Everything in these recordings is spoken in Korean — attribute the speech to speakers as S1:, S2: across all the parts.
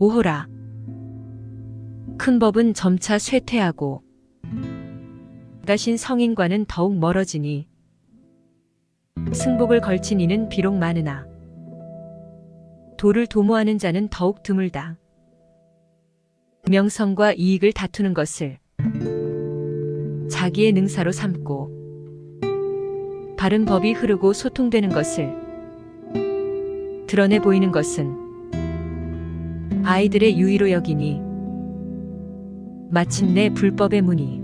S1: 오호라. 큰 법은 점차 쇠퇴하고 가신 성인과는 더욱 멀어지니 승복을 걸친 이는 비록 많으나 도를 도모하는 자는 더욱 드물다. 명성과 이익을 다투는 것을 자기의 능사로 삼고 바른 법이 흐르고 소통되는 것을 드러내 보이는 것은 아이들의 유의로 여기니 마침내 불법의 문이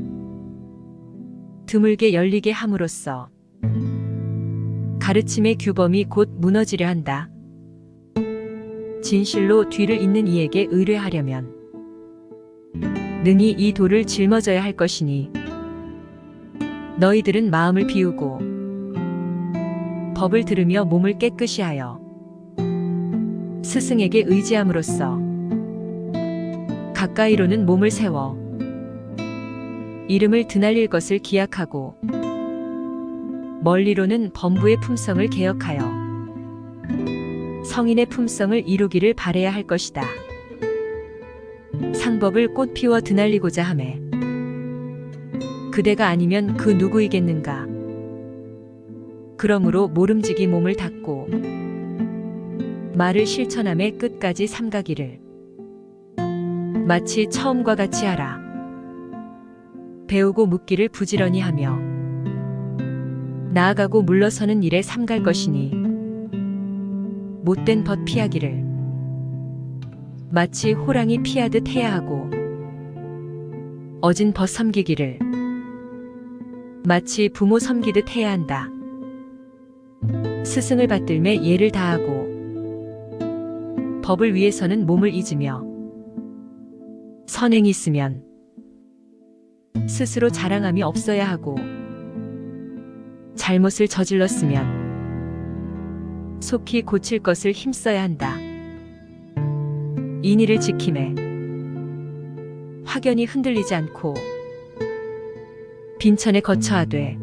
S1: 드물게 열리게 함으로써 가르침의 규범이 곧 무너지려 한다. 진실로 뒤를 잇는 이에게 의뢰하려면 능히 이 도를 짊어져야 할 것이니 너희들은 마음을 비우고 법을 들으며 몸을 깨끗이 하여 스승에게 의지함으로써 가까이로는 몸을 세워 이름을 드날릴 것을 기약하고 멀리로는 범부의 품성을 개혁하여 성인의 품성을 이루기를 바라야 할 것이다. 상법을 꽃 피워 드날리고자 하매 그대가 아니면 그 누구이겠는가. 그러므로 모름지기 몸을 닫고 말을 실천함에 끝까지 삼가기를 마치 처음과 같이 하라. 배우고 묻기를 부지런히 하며 나아가고 물러서는 일에 삼갈 것이니 못된 벗 피하기를 마치 호랑이 피하듯 해야 하고 어진 벗 섬기기를 마치 부모 섬기듯 해야 한다. 스승을 받들매 예를 다하고 법을 위해서는 몸을 잊으며 선행이 있으면 스스로 자랑함이 없어야 하고 잘못을 저질렀으면 속히 고칠 것을 힘써야 한다. 인의를 지킴에 확연히 흔들리지 않고 빈천에 거처하되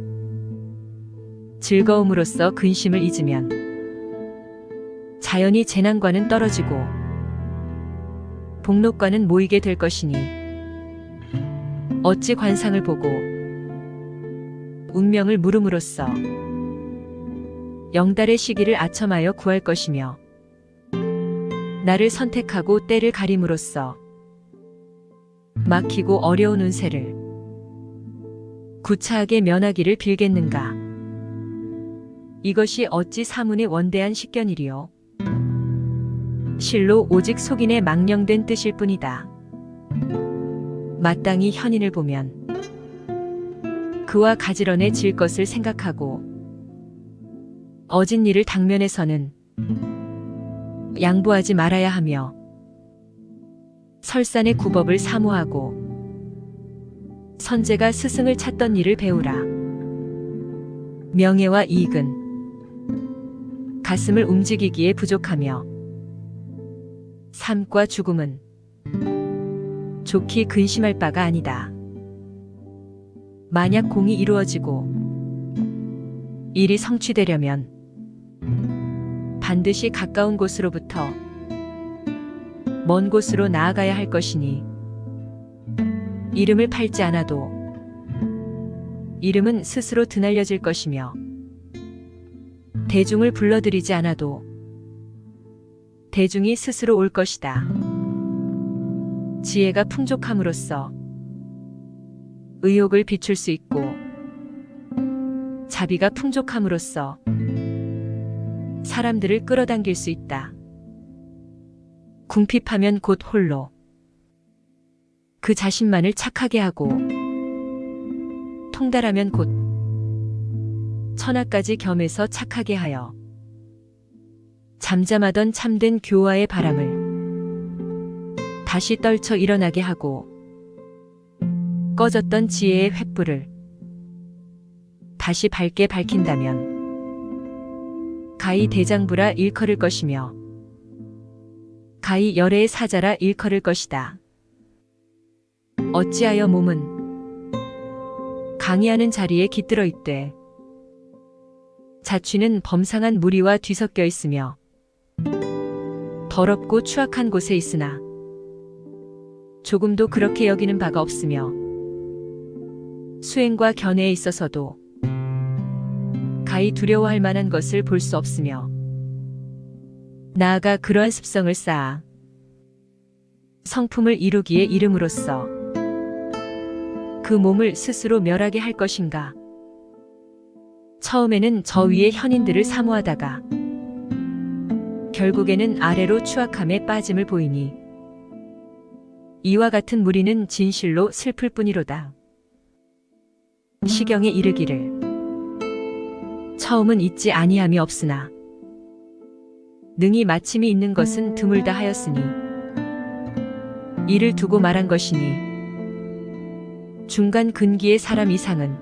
S1: 즐거움으로써 근심을 잊으면 자연히 재난과는 떨어지고 복록과는 모이게 될 것이니 어찌 관상을 보고 운명을 물음으로써 영달의 시기를 아첨하여 구할 것이며 나를 선택하고 때를 가림으로써 막히고 어려운 운세를 구차하게 면하기를 빌겠는가. 이것이 어찌 사문의 원대한 식견이리요. 실로 오직 속인의 망령된 뜻일 뿐이다. 마땅히 현인을 보면 그와 가지런해 질 것을 생각하고 어진 일을 당면해서는 양보하지 말아야 하며 설산의 구법을 사모하고 선제가 스승을 찾던 일을 배우라. 명예와 이익은 가슴을 움직이기에 부족하며 삶과 죽음은 좋게 근심할 바가 아니다. 만약 공이 이루어지고 일이 성취되려면 반드시 가까운 곳으로부터 먼 곳으로 나아가야 할 것이니 이름을 팔지 않아도 이름은 스스로 드날려질 것이며 대중을 불러들이지 않아도 대중이 스스로 올 것이다. 지혜가 풍족함으로써 의욕을 비출 수 있고 자비가 풍족함으로써 사람들을 끌어당길 수 있다. 궁핍하면 곧 홀로 그 자신만을 착하게 하고 통달하면 곧 천하까지 겸해서 착하게 하여 잠잠하던 참된 교화의 바람을 다시 떨쳐 일어나게 하고 꺼졌던 지혜의 횃불을 다시 밝게 밝힌다면 가히 대장부라 일컬을 것이며 가히 열애의 사자라 일컬을 것이다. 어찌하여 몸은 강의하는 자리에 깃들어 있되 자취는 범상한 무리와 뒤섞여 있으며 더럽고 추악한 곳에 있으나 조금도 그렇게 여기는 바가 없으며 수행과 견해에 있어서도 가히 두려워할 만한 것을 볼 수 없으며 나아가 그러한 습성을 쌓아 성품을 이루기에 이름으로써 그 몸을 스스로 멸하게 할 것인가. 처음에는 저 위의 현인들을 사모하다가 결국에는 아래로 추악함에 빠짐을 보이니 이와 같은 무리는 진실로 슬플 뿐이로다. 시경에 이르기를 처음은 있지 아니함이 없으나 능히 마침이 있는 것은 드물다 하였으니 이를 두고 말한 것이니 중간 근기의 사람 이상은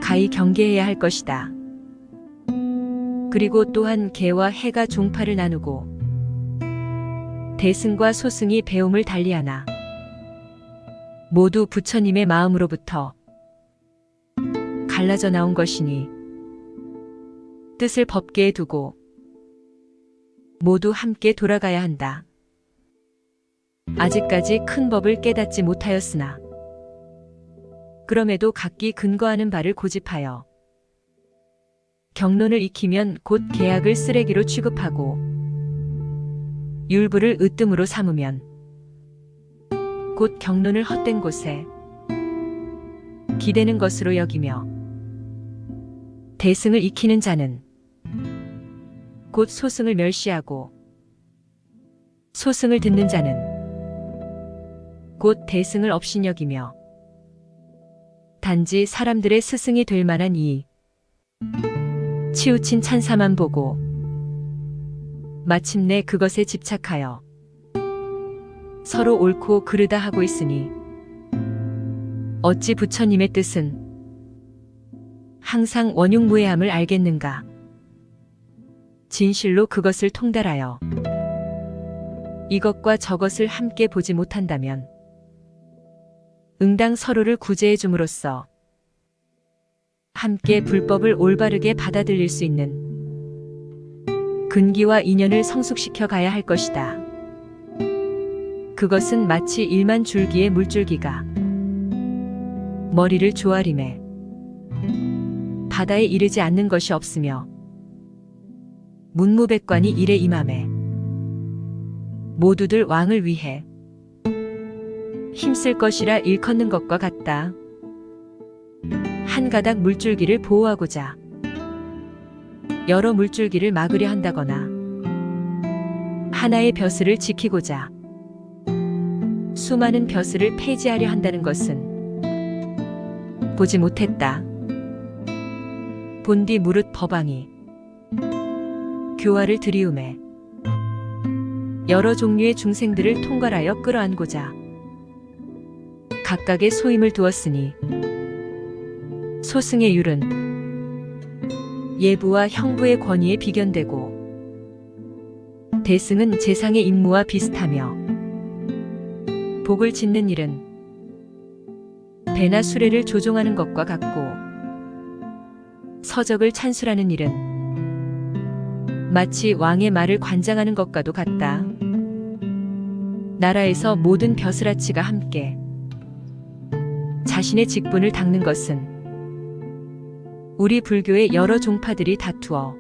S1: 가히 경계해야 할 것이다. 그리고 또한 개와 해가 종파를 나누고 대승과 소승이 배움을 달리하나 모두 부처님의 마음으로부터 갈라져 나온 것이니 뜻을 법계에 두고 모두 함께 돌아가야 한다. 아직까지 큰 법을 깨닫지 못하였으나 그럼에도 각기 근거하는 바를 고집하여 경론을 익히면 곧 계약을 쓰레기로 취급하고 율부를 으뜸으로 삼으면 곧 경론을 헛된 곳에 기대는 것으로 여기며 대승을 익히는 자는 곧 소승을 멸시하고 소승을 듣는 자는 곧 대승을 업신여기며 단지 사람들의 스승이 될 만한 이 치우친 찬사만 보고 마침내 그것에 집착하여 서로 옳고 그르다 하고 있으니 어찌 부처님의 뜻은 항상 원흉무해함을 알겠는가. 진실로 그것을 통달하여 이것과 저것을 함께 보지 못한다면 응당 서로를 구제해 줌으로써 함께 불법을 올바르게 받아들일 수 있는 근기와 인연을 성숙시켜 가야 할 것이다. 그것은 마치 1만 줄기의 물줄기가 머리를 조아림에 바다에 이르지 않는 것이 없으며 문무백관이 일에 임함에 모두들 왕을 위해 힘쓸 것이라 일컫는 것과 같다. 한 가닥 물줄기를 보호하고자 여러 물줄기를 막으려 한다거나 하나의 벼슬을 지키고자 수많은 벼슬을 폐지하려 한다는 것은 보지 못했다. 본디 무릇 법왕이 교화를 들이움에 여러 종류의 중생들을 통괄하여 끌어안고자 각각의 소임을 두었으니 소승의 율은 예부와 형부의 권위에 비견되고 대승은 재상의 임무와 비슷하며 복을 짓는 일은 배나 수레를 조종하는 것과 같고 서적을 찬술하는 일은 마치 왕의 말을 관장하는 것과도 같다. 나라에서 모든 벼슬아치가 함께 자신의 직분을 닦는 것은 우리 불교의 여러 종파들이 다투어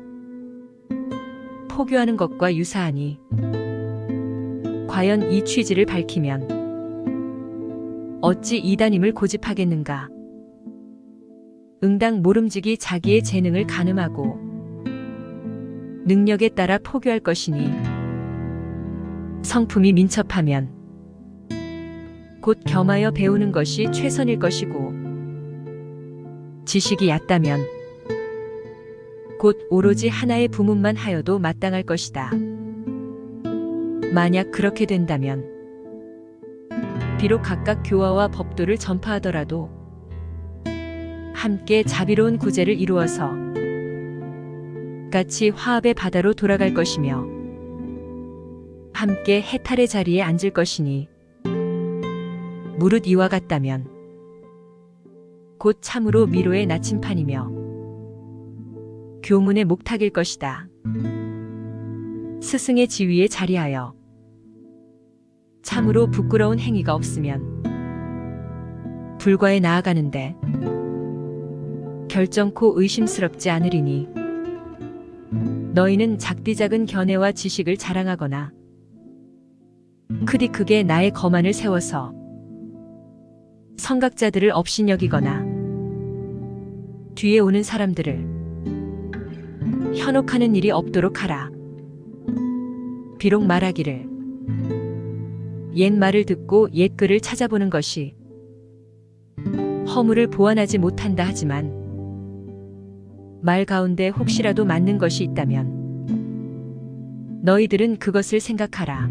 S1: 포교하는 것과 유사하니 과연 이 취지를 밝히면 어찌 이단임을 고집하겠는가. 응당 모름지기 자기의 재능을 가늠하고 능력에 따라 포교할 것이니 성품이 민첩하면 곧 겸하여 배우는 것이 최선일 것이고 지식이 얕다면 곧 오로지 하나의 부문만 하여도 마땅할 것이다. 만약 그렇게 된다면 비록 각각 교화와 법도를 전파하더라도 함께 자비로운 구제를 이루어서 같이 화합의 바다로 돌아갈 것이며 함께 해탈의 자리에 앉을 것이니 무릇 이와 같다면 곧 참으로 미로의 나침판이며 교문의 목탁일 것이다. 스승의 지위에 자리하여 참으로 부끄러운 행위가 없으면 불과에 나아가는데 결정코 의심스럽지 않으리니 너희는 작디작은 견해와 지식을 자랑하거나 크디 크게 나의 거만을 세워서 선각자들을 업신여기거나 뒤에 오는 사람들을 현혹하는 일이 없도록 하라. 비록 말하기를 옛 말을 듣고 옛 글을 찾아보는 것이 허물을 보완하지 못한다 하지만 말 가운데 혹시라도 맞는 것이 있다면 너희들은 그것을 생각하라.